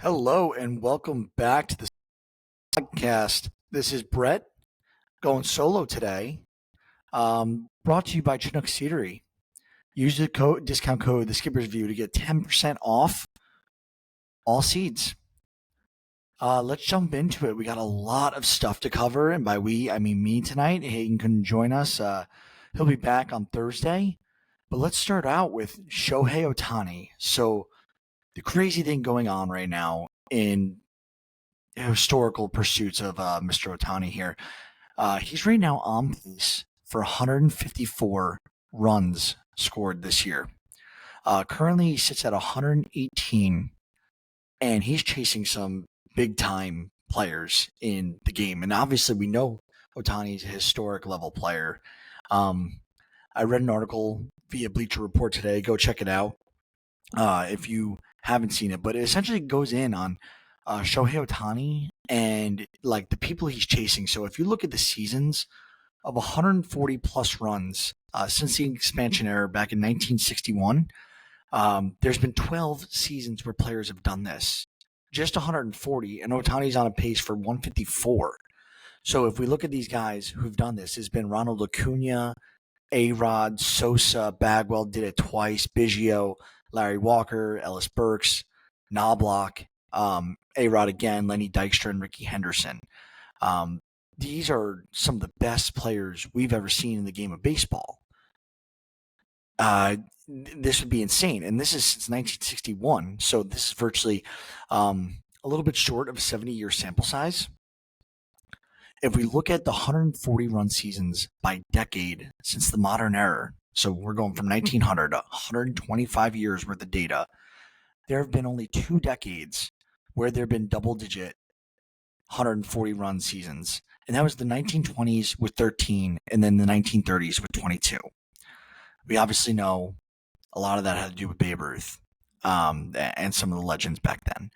Hello and welcome back to the podcast. This is Brett going solo today. Brought to you by Chinook Seedery. Use the discount code The Skipper's View to get 10% off all seeds. Let's jump into it. We got a lot of stuff to cover, and by we I mean me tonight. Hayden couldn't join us. He'll be back on Thursday. But let's start out with Shohei Ohtani. So the crazy thing going on right now in historical pursuits of Mr. Ohtani here. He's right now on pace for 154 runs scored this year. Currently, he sits at 118, and he's chasing some big-time players in the game. And obviously, we know Ohtani's a historic level player. I read an article via Bleacher Report today. Go check it out if you haven't seen it. But it essentially goes in on Shohei Ohtani and like the people he's chasing. So if you look at the seasons of 140 plus runs since the expansion era back in 1961, there's been 12 seasons where players have done this. Just 140, and Ohtani's on a pace for 154. So if we look at these guys who've done this, it's been Ronald Acuna, A-Rod, Sosa, Bagwell did it twice, Biggio, Larry Walker, Ellis Burks, Knobloch, A-Rod again, Lenny Dykstra, and Ricky Henderson. These are some of the best players we've ever seen in the game of baseball. This would be insane. And this is since 1961. So this is virtually a little bit short of a 70-year sample size. If we look at the 140 run seasons by decade since the modern era, so we're going from 1900 to 125 years worth of data, there have been only 2 decades where there have been double-digit 140 run seasons. And that was the 1920s with 13 and then the 1930s with 22. We obviously know a lot of that had to do with Babe Ruth and some of the legends back then.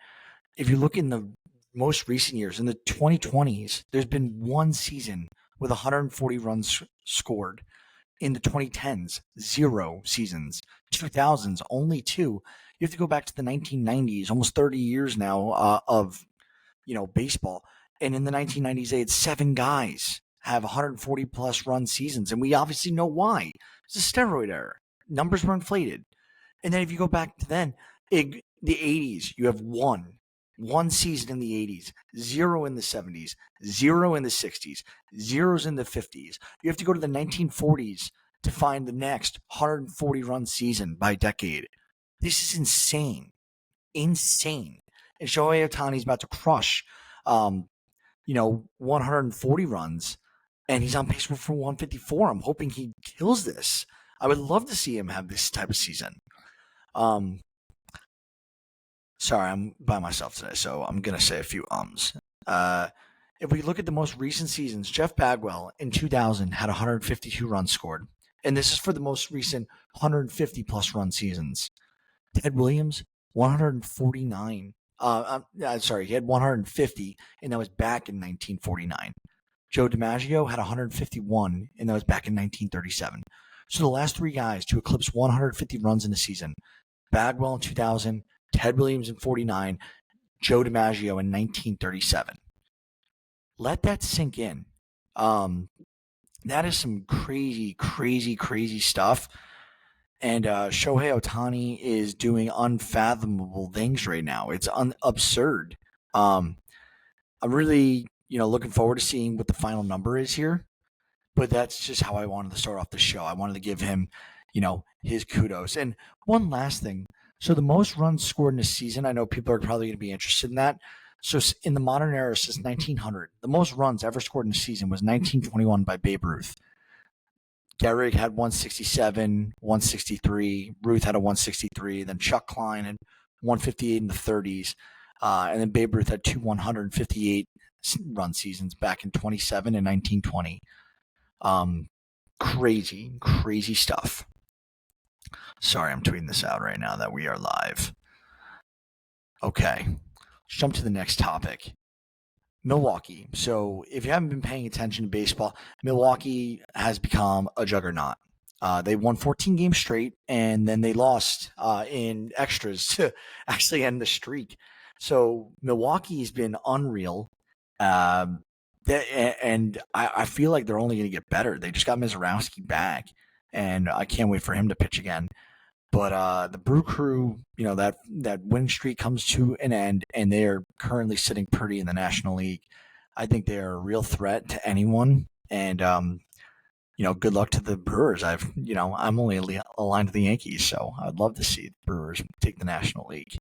If you look in the most recent years, in the 2020s, there's been one season with 140 runs scored. In the 2010s, 0 seasons. 2000s, only 2. You have to go back to the 1990s, almost 30 years now of baseball. And in the 1990s, they had 7 guys have 140 plus run seasons, and we obviously know why. It's a steroid era. Numbers were inflated. And then if you go back to then, the 80s, you have one season in the 80s, 0 in the 70s, 0 in the 60s, 0s in the 50s. You have to go to the 1940s to find the next 140 run season by decade. This is insane. Insane. And Shohei Ohtani's about to crush 140 runs, and he's on pace for 154. I'm hoping he kills this. I would love to see him have this type of season. Sorry, I'm by myself today, so I'm going to say a few ums. If we look at the most recent seasons, Jeff Bagwell in 2000 had 152 runs scored, and this is for the most recent 150 plus run seasons. Ted Williams, 149. He had 150, and that was back in 1949. Joe DiMaggio had 151, and that was back in 1937. So the last 3 guys to eclipse 150 runs in a season, Bagwell in 2000, Ted Williams in 49, Joe DiMaggio in 1937. Let that sink in. That is some crazy, crazy, crazy stuff. And Shohei Ohtani is doing unfathomable things right now. It's absurd. I'm really, looking forward to seeing what the final number is here. But that's just how I wanted to start off the show. I wanted to give him, his kudos. And one last thing. So the most runs scored in a season, I know people are probably going to be interested in that. So in the modern era since 1900, the most runs ever scored in a season was 1921 by Babe Ruth. Gehrig had 167, 163. Ruth had a 163. Then Chuck Klein had 158 in the 30s. And then Babe Ruth had 2 158 run seasons back in 27 and 1920. Crazy, crazy stuff. Sorry, I'm tweeting this out right now that we are live. Okay, let's jump to the next topic. Milwaukee. So if you haven't been paying attention to baseball, Milwaukee has become a juggernaut. They won 14 games straight, and then they lost in extras to actually end the streak. So Milwaukee's been unreal. Um, and I feel like they're only going to get better. They just got Mizorowski back, and I can't wait for him to pitch again. But the Brew Crew, that win streak comes to an end, and they are currently sitting pretty in the National League. I think they are a real threat to anyone, and good luck to the Brewers. I'm only aligned to the Yankees, so I'd love to see the Brewers take the National League.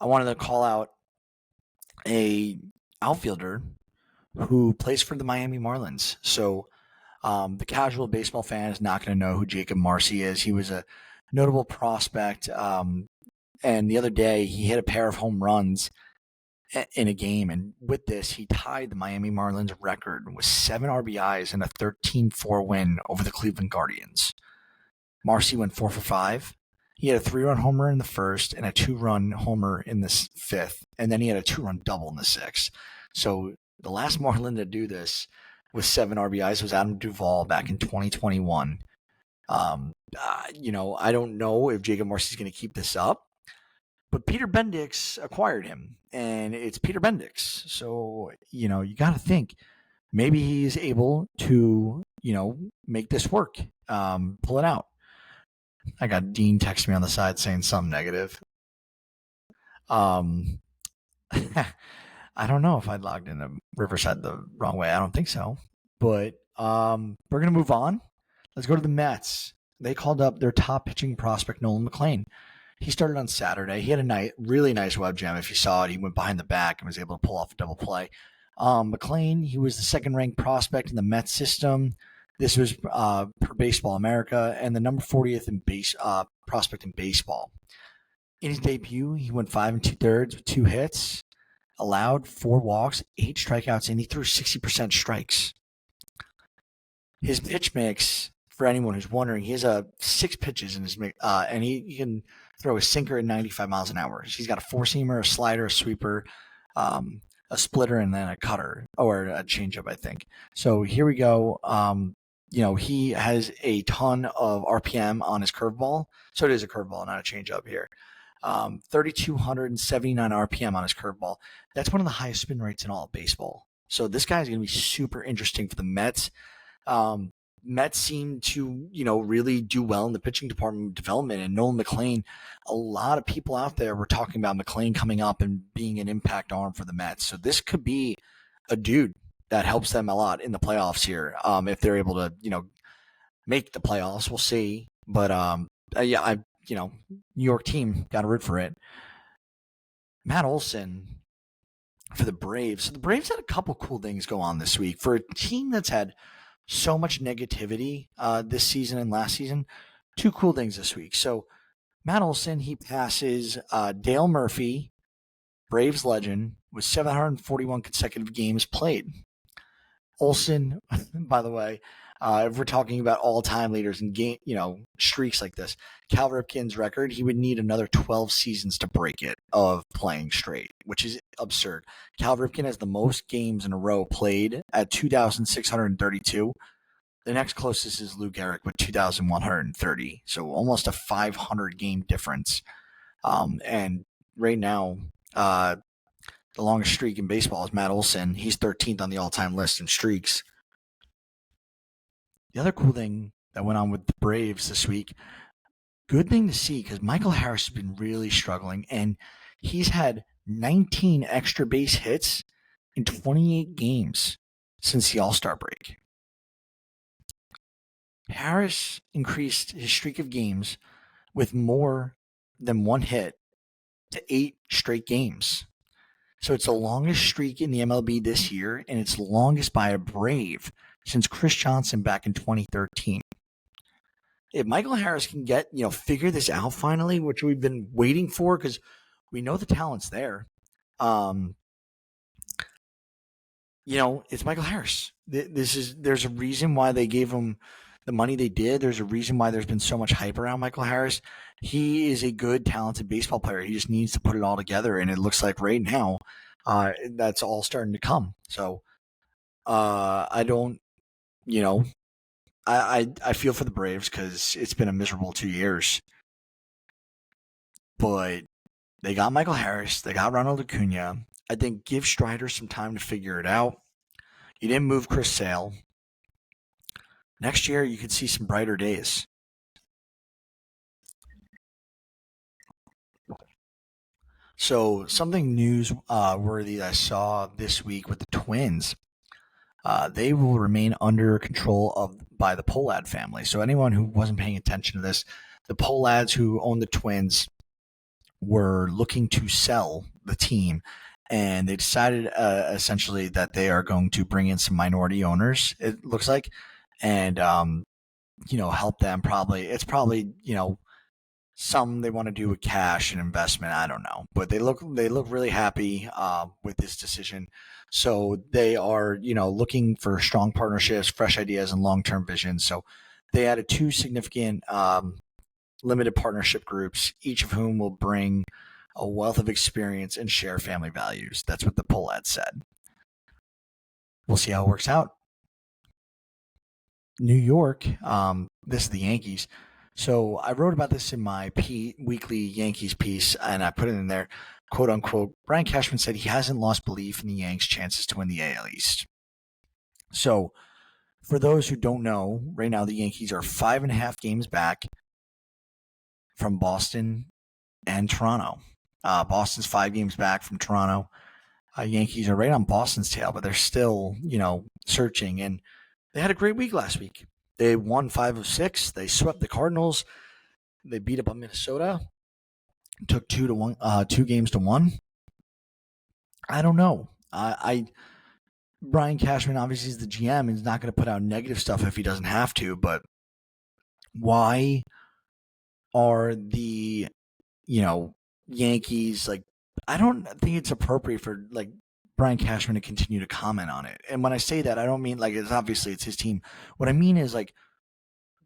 I wanted to call out a outfielder who plays for the Miami Marlins. So the casual baseball fan is not going to know who Jacob Marcy is. He was a notable prospect, and the other day he hit a pair of home runs in a game, and with this, he tied the Miami Marlins record with 7 RBIs and a 13-4 win over the Cleveland Guardians. Marcy went 4 for 5. He had a 3-run homer in the first and a 2-run homer in the fifth, and then he had a 2-run double in the sixth. So the last Marlin to do this with 7 RBIs was Adam Duvall back in 2021. I don't know if Jacob Marcy is going to keep this up, but Peter Bendix acquired him, and it's Peter Bendix. So, you got to think maybe he's able to, make this work, pull it out. I got Dean text me on the side saying something negative. I don't know if I logged into Riverside the wrong way. I don't think so. But we're going to move on. Let's go to the Mets. They called up their top pitching prospect, Nolan McLean. He started on Saturday. He had a really nice web jam. If you saw it, he went behind the back and was able to pull off a double play. McLean, he was the second-ranked prospect in the Mets system. This was per Baseball America, and the number 40th in prospect in baseball. In his debut, he went 5 2/3 with 2 hits, allowed 4 walks, 8 strikeouts, and he threw 60% strikes. His pitch mix, for anyone who's wondering, he has 6 pitches in his mix, and he can throw a sinker at 95 miles an hour. He's got a 4-seamer, a slider, a sweeper, a splitter, and then a cutter, or a changeup, I think. So here we go. He has a ton of RPM on his curveball. So it is a curveball, not a changeup here. 3,279 RPM on his curveball. That's one of the highest spin rates in all of baseball. So this guy is going to be super interesting for the Mets. Mets seem to, really do well in the pitching department development. And Nolan McLean, a lot of people out there were talking about McLean coming up and being an impact arm for the Mets. So this could be a dude that helps them a lot in the playoffs here. If they're able to, make the playoffs, we'll see. But New York team, got to root for it. Matt Olson for the Braves. So the Braves had a couple cool things go on this week. For a team that's had so much negativity this season and last season, 2 cool things this week. So Matt Olson, he passes Dale Murphy, Braves legend, with 741 consecutive games played. Olson, by the way, if we're talking about all-time leaders in game, streaks like this, Cal Ripken's record, he would need another 12 seasons to break it of playing straight, which is absurd. Cal Ripken has the most games in a row played at 2,632. The next closest is Lou Gehrig with 2,130. So almost a 500 game difference. And right now, the longest streak in baseball is Matt Olson. He's 13th on the all-time list in streaks. The other cool thing that went on with the Braves this week, good thing to see, because Michael Harris has been really struggling, and he's had 19 extra base hits in 28 games since the All-Star break. Harris increased his streak of games with more than 1 hit to 8 straight games. So it's the longest streak in the MLB this year, and it's the longest by a Brave since Chris Johnson back in 2013. If Michael Harris can figure this out finally, which we've been waiting for because we know the talent's there, it's Michael Harris. There's a reason why they gave him the money they did. There's a reason why there's been so much hype around Michael Harris. He is a good, talented baseball player. He just needs to put it all together, and it looks like right now that's all starting to come. So I don't, I feel for the Braves because it's been a miserable 2 years, but they got Michael Harris, they got Ronald Acuna. I think give Strider some time to figure it out. You didn't move Chris Sale. Next year, you could see some brighter days. So something newsworthy that I saw this week with the Twins. They will remain under control of by the Pohlad family. So anyone who wasn't paying attention to this, the Pohlads who own the Twins were looking to sell the team, and they decided essentially that they are going to bring in some minority owners. It looks like, and help them. Probably it's probably some they want to do with cash and investment. I don't know, but they look really happy with this decision. So they are looking for strong partnerships, fresh ideas, and long term vision. So they added two significant limited partnership groups, each of whom will bring a wealth of experience and share family values. That's what the poll ad said. We'll see how it works out. New York, this is the Yankees. So I wrote about this in my weekly Yankees piece, and I put it in there, quote unquote. Brian Cashman said he hasn't lost belief in the Yanks' chances to win the AL East. So, for those who don't know, right now the Yankees are 5.5 games back from Boston and Toronto. Boston's 5 games back from Toronto. Yankees are right on Boston's tail, but they're still, searching. And they had a great week last week. They won 5 of 6. They swept the Cardinals. They beat up on Minnesota. Took 2 games to 1. I don't know. Brian Cashman obviously is the GM. He's not going to put out negative stuff if he doesn't have to. But why are the Yankees like? I don't think it's appropriate for Brian Cashman to continue to comment on it. And when I say that, I don't mean it's his team. What I mean is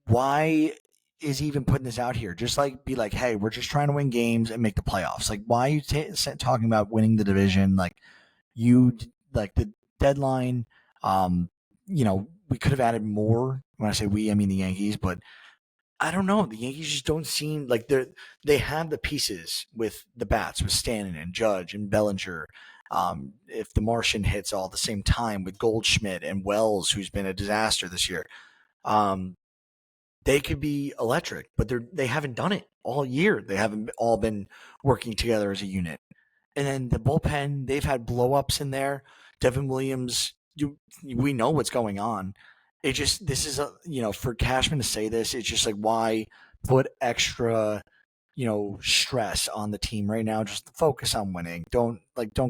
why is he even putting this out here? Just be like, hey, we're just trying to win games and make the playoffs. Why are you talking about winning the division? You the deadline. We could have added more. When I say we, I mean the Yankees, but I don't know. The Yankees just don't seem like they have the pieces with the bats with Stanton and Judge and Bellinger. If the Martian hits all at the same time with Goldschmidt and Wells, who's been a disaster this year, they could be electric. But they haven't done it all year. They haven't all been working together as a unit. And then the bullpen, they've had blow-ups in there. Devin Williams, we know what's going on. This is for Cashman to say this, it's just why put extra, stress on the team right now. Just focus on winning. Don't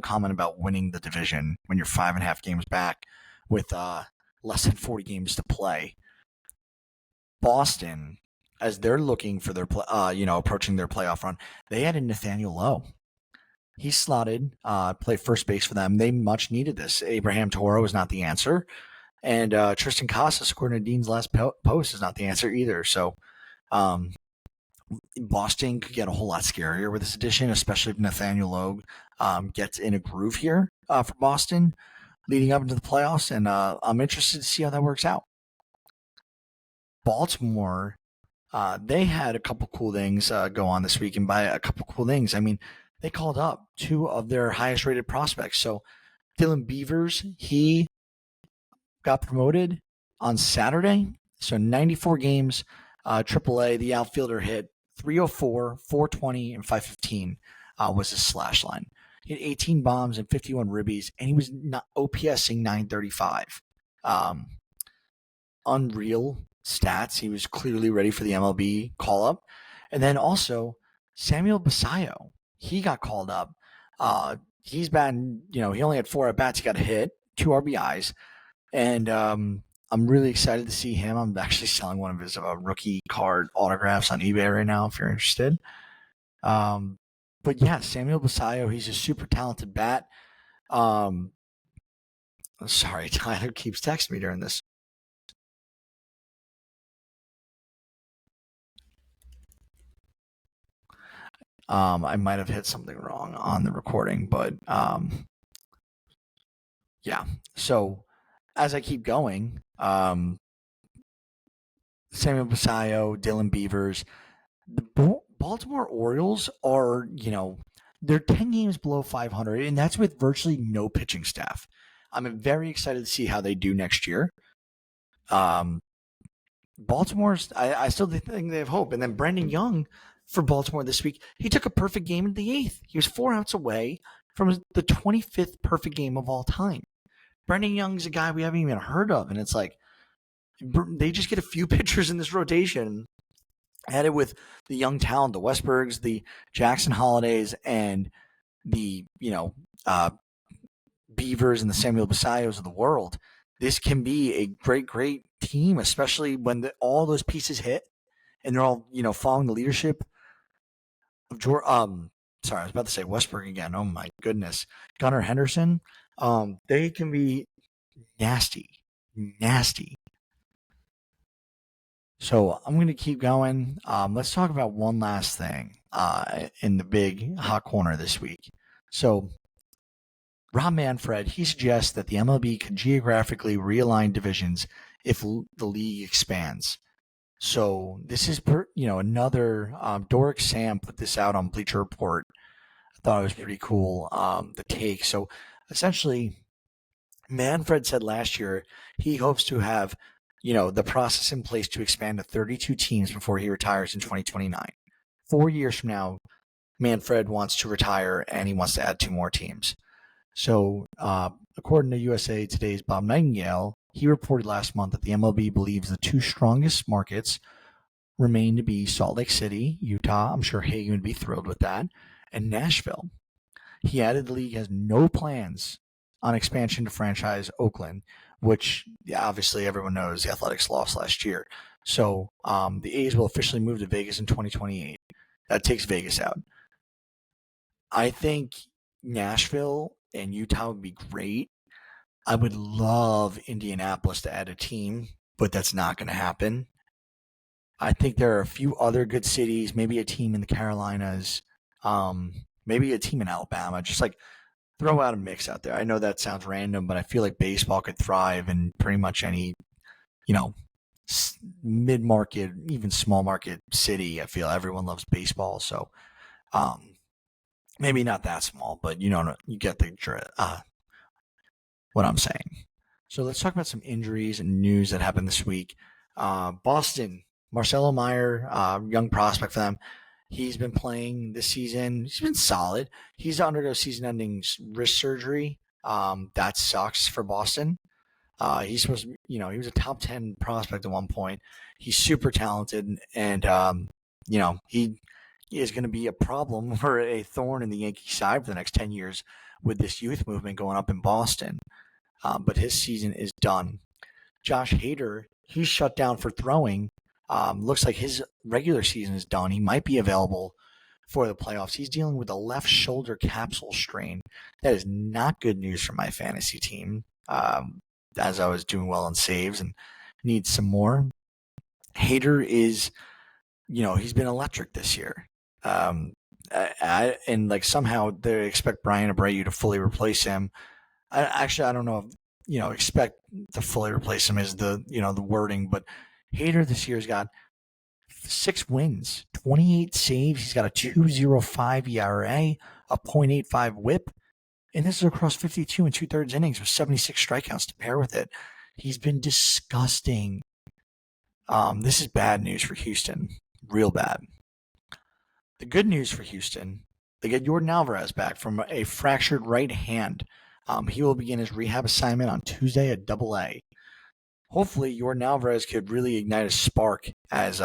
comment about winning the division when you're 5.5 games back with less than 40 games to play. Boston, as they're looking for their approaching their playoff run, they added Nathaniel Lowe. He slotted, play first base for them. They much needed this. Abraham Toro is not the answer. And Tristan Casas, according to Dean's last post, is not the answer either. So Boston could get a whole lot scarier with this addition, especially if Nathaniel Lowe gets in a groove here for Boston leading up into the playoffs. And I'm interested to see how that works out. Baltimore, they had a couple cool things go on this week. And by a couple cool things, I mean, they called up 2 of their highest rated prospects. So Dylan Beavers, he got promoted on Saturday. So 94 games, AAA, the outfielder hit 304, 420, and 515 was his slash line. He had 18 bombs and 51 ribbies, and he was not OPSing 935. Unreal stats. He was clearly ready for the MLB call-up. And then also, Samuel Basayo, he got called up. He's been, he only had 4 at-bats. He got a hit, 2 RBIs. And I'm really excited to see him. I'm actually selling one of his rookie card autographs on eBay right now if you're interested. But yeah, Samuel Basayo, he's a super talented bat. Sorry, Tyler keeps texting me during this. I might have hit something wrong on the recording, but yeah. So as I keep going, Samuel Basayo, Dylan Beavers. The Baltimore Orioles are, they're 10 games below 500, and that's with virtually no pitching staff. I'm very excited to see how they do next year. Um, I still think they have hope. And then Brandon Young for Baltimore this week, he took a perfect game in the eighth. He was 4 outs away from the 25th perfect game of all time. Brandon Young's a guy we haven't even heard of, and it's like they just get a few pitchers in this rotation, added with the young talent, the Westbergs, the Jackson Holidays, and the Beavers and the Samuel Basayos of the world. This can be a great team, especially when all those pieces hit and they're all following the leadership of George. Sorry, I was about to say Westberg again. Oh my goodness, Gunnar Henderson. They can be nasty. So I'm going to keep going. Let's talk about one last thing in the big hot corner this week. So Rob Manfred, he suggests that the MLB could geographically realign divisions if the league expands. So this is, another Doric Sam put this out on Bleacher Report. I thought it was pretty cool, the take. So essentially, Manfred said last year he hopes to have, the process in place to expand to 32 teams before he retires in 2029. 4 years from now, Manfred wants to retire and he wants to add 2 more teams. So, according to USA Today's Bob Nightingale, he reported last month that the MLB believes the 2 strongest markets remain to be Salt Lake City, Utah. I'm sure Hagan would be thrilled with that, and Nashville. He added the league has no plans on expansion to franchise Oakland, which obviously everyone knows the Athletics lost last year. So the A's will officially move to Vegas in 2028. That takes Vegas out. I think Nashville and Utah would be great. I would love Indianapolis to add a team, but that's not going to happen. I think there are a few other good cities, maybe a team in the Carolinas, maybe a team in Alabama, just like throw out a mix out there. I know that sounds random, but I feel like baseball could thrive in pretty much any, mid-market, even small market city. I feel everyone loves baseball. So, maybe not that small, but you get the what I'm saying. So let's talk about some injuries and news that happened this week. Boston, Marcelo Meyer, young prospect for them. He's been playing this season. He's been solid. He's to undergo season-ending wrist surgery. That sucks for Boston. He's supposed to, he was a top 10 prospect at one point. He's super talented, and he is going to be a problem or a thorn in the Yankee side for the next 10 years with this youth movement going up in Boston. But his season is done. Josh Hader, he's shut down for throwing. Looks like his regular season is done. He might be available for the playoffs. He's dealing with a left shoulder capsule strain. That is not good news for my fantasy team, as I was doing well in saves and need some more. Hader is, he's been electric this year. And somehow they expect Brian Abreu to fully replace him. I don't know if, expect to fully replace him is the wording, but Hader this year has got 6 wins, 28 saves. He's got a 2.05 ERA, a .85 WHIP, and this is across 52 and 2/3 innings with 76 strikeouts to pair with it. He's been disgusting. This is bad news for Houston, real bad. The good news for Houston, they get Yordan Alvarez back from a fractured right hand. He will begin his rehab assignment on Tuesday at AA. Hopefully, Yordan Alvarez could really ignite a spark as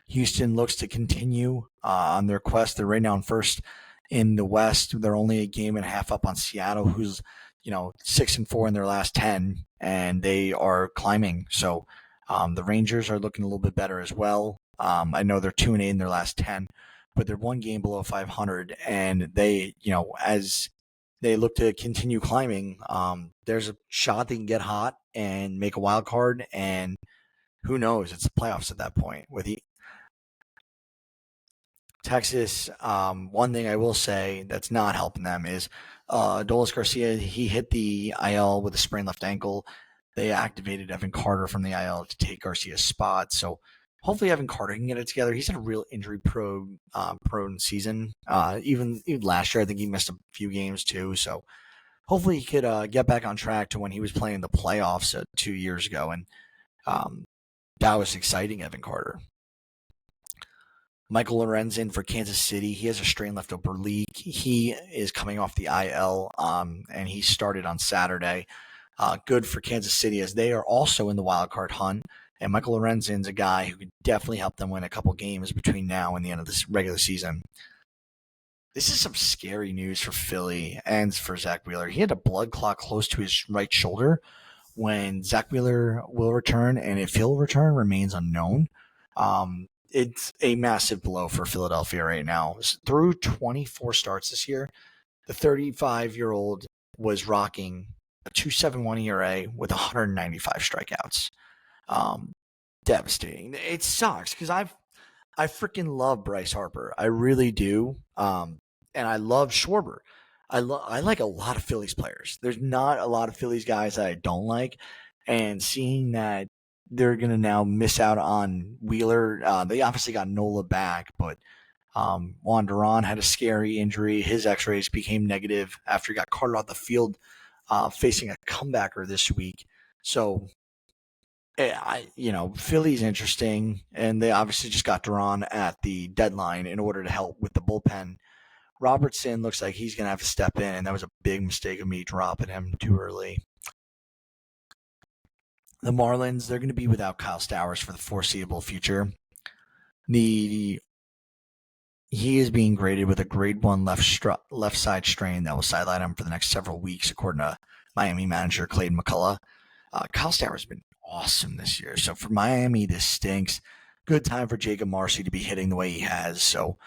Houston looks to continue on their quest. They're right now in first in the West. They're only a game and a half up on Seattle, who's 6-4 in their last 10, and they are climbing. So the Rangers are looking a little bit better as well. I know they're 2-8 in their last 10, but they're 1 game below 500, and they, as they look to continue climbing, there's a shot they can get hot and make a wild card, and who knows? It's the playoffs at that point. With Texas, one thing I will say that's not helping them is Adolis Garcia. He hit the IL with a sprained left ankle. they activated Evan Carter from the IL to take Garcia's spot. So hopefully Evan Carter can get it together. He's had a real injury prone season. Even last year, I think he missed a few games too. So hopefully he could get back on track to when he was playing the playoffs 2 years ago. And that was exciting, Evan Carter. Michael Lorenzen for Kansas City. He has a strained left oblique. He is coming off the IL, and he started on Saturday. Good for Kansas City as they are also in the wild card hunt. And Michael Lorenzen's a guy who could definitely help them win a couple games between now and the end of this regular season. This is some scary news for Philly and for Zach Wheeler. He had a blood clot close to his right shoulder when Zach Wheeler will return, and if he'll return remains unknown. It's a massive blow for Philadelphia right now. Through 24 starts this year, the 35-year-old was rocking a 2.71 ERA with 195 strikeouts. Devastating. It sucks because I freaking love Bryce Harper. I really do. And I love Schwarber. I like a lot of Phillies players. There's not a lot of Phillies guys that I don't like. And seeing that they're going to now miss out on Wheeler. They obviously got Nola back, but Juan Duran had a scary injury. His x-rays became negative after he got carted off the field facing a comebacker this week. So, Philly's interesting, and they obviously just got Duran at the deadline in order to help with the bullpen. Robertson looks like he's going to have to step in, and that was a big mistake of me dropping him too early. The Marlins, they're going to be without Kyle Stowers for the foreseeable future. He is being graded with a grade 1 left side strain that will sideline him for the next several weeks, according to Miami manager Clayton McCullough. Kyle Stowers has been awesome this year. So for Miami, this stinks. Good time for Jacob Marcy to be hitting the way he has. So,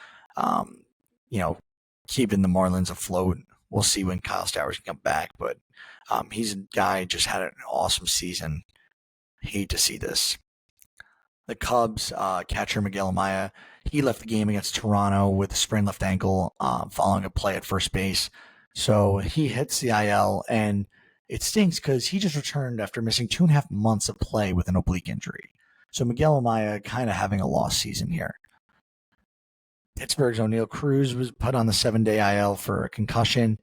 keeping the Marlins afloat. We'll see when Kyle Stowers can come back, but he's a guy who just had an awesome season. Hate to see this. The Cubs catcher Miguel Amaya, he left the game against Toronto with a sprained left ankle following a play at first base. So he hits the IL, and it stinks because he just returned after missing 2.5 months of play with an oblique injury. So Miguel Amaya kind of having a lost season here. Pittsburgh's O'Neal Cruz was put on the 7-day IL for a concussion.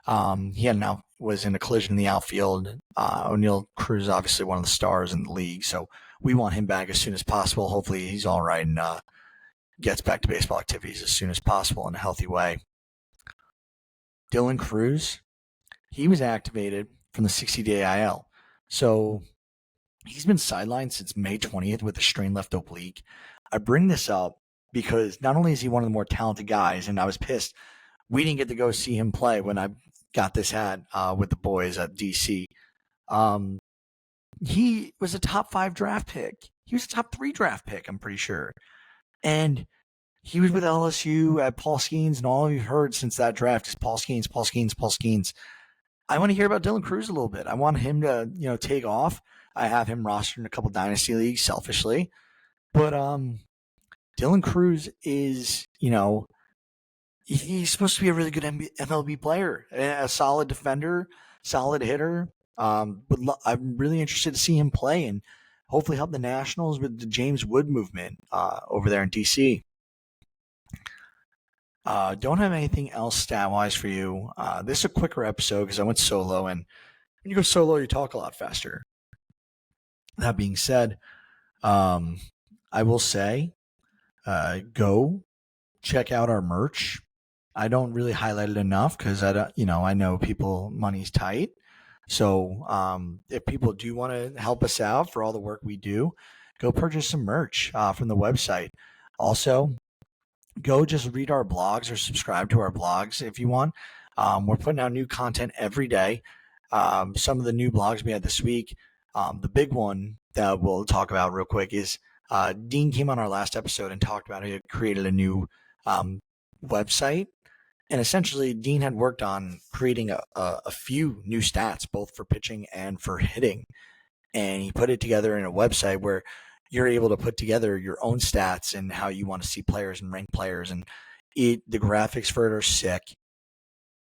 He was in a collision in the outfield. O'Neal Cruz is obviously one of the stars in the league, so we want him back as soon as possible. Hopefully he's all right and gets back to baseball activities as soon as possible in a healthy way. Dylan Cruz, he was activated from the 60-day IL. So he's been sidelined since May 20th with a strained left oblique. I bring this up because not only is he one of the more talented guys, and I was pissed we didn't get to go see him play when I got this hat with the boys at DC. He was a top 5 draft pick. He was a top 3 draft pick, I'm pretty sure. And he was with LSU at Paul Skeens, and all you've heard since that draft is Paul Skeens, Paul Skeens, Paul Skeens. I want to hear about Dylan Cruz a little bit. I want him to, take off. I have him rostered in a couple dynasty leagues selfishly. But Dylan Cruz is, he's supposed to be a really good MLB player, a solid defender, solid hitter. But I'm really interested to see him play and hopefully help the Nationals with the James Wood movement over there in DC. Don't have anything else stat-wise for you. This is a quicker episode because I went solo, and when you go solo, you talk a lot faster. That being said, I will say, go check out our merch. I don't really highlight it enough because I know people money's tight. So if people do want to help us out for all the work we do, go purchase some merch from the website. Also, go just read our blogs or subscribe to our blogs if you want. We're putting out new content every day. Some of the new blogs we had this week, the big one that we'll talk about real quick is Dean came on our last episode and talked about how he created a new website. And essentially, Dean had worked on creating a few new stats, both for pitching and for hitting. And he put it together in a website where you're able to put together your own stats and how you want to see players and rank players. And the graphics for it are sick.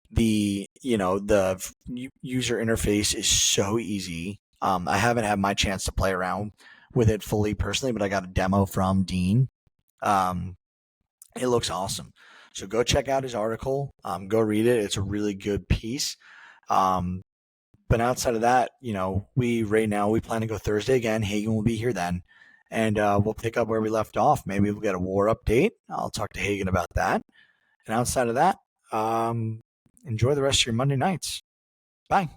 The user interface is so easy. I haven't had my chance to play around with it fully personally, but I got a demo from Dean. It looks awesome. So go check out his article. Go read it. It's a really good piece. But outside of that, we plan to go Thursday again. Hagen will be here then. And we'll pick up where we left off. Maybe we'll get a war update. I'll talk to Hagen about that. And outside of that, enjoy the rest of your Monday nights. Bye.